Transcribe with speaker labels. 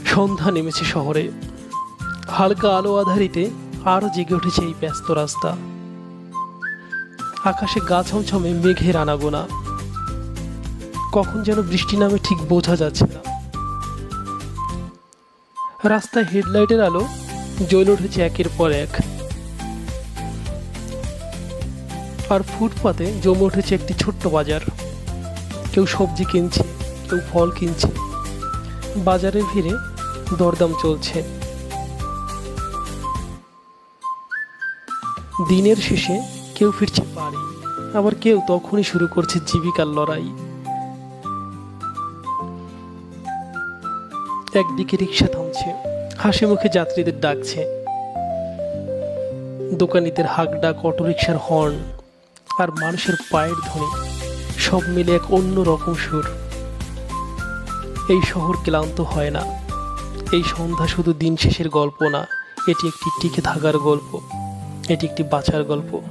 Speaker 1: সন্ধ্যা নেমেছে শহরে। হালকা আলো আধারিতে আরো জেগে উঠেছে এই ব্যস্ত রাস্তা। আকাশে গা ছমছমে মেঘের আনাগোনা। কখন যেন বৃষ্টি নামে ঠিক বোঝা যাচ্ছে না। রাস্তায় হেডলাইটের আলো জ্বলে উঠেছে একের পর এক। আর ফুটপাতে জমে উঠেছে একটি ছোট্ট বাজার। কেউ সবজি কিনছে, কেউ ফল কিনছে। বাজারের ভিড়ে দরদাম চলছে। দিনের শেষে কেউ ফিরছে বাড়ি, আবার কেউ তখনই শুরু করছে জীবিকার লড়াই। একদিকে রিক্সা থামছে, হাসি মুখে যাত্রীদের ডাকছে। দোকানিদের হাঁকডাক, অটোরিকশার হর্ন আর মানুষের পায়ের ধ্বনি সব মিলে এক অন্য রকম সুর। এই শহর ক্লান্ত হয় না। এই সন্ধ্যা শুধু দিন শেষের গল্প না, এটি একটি টিকে থাকার গল্প, এটি একটি বাঁচার গল্প।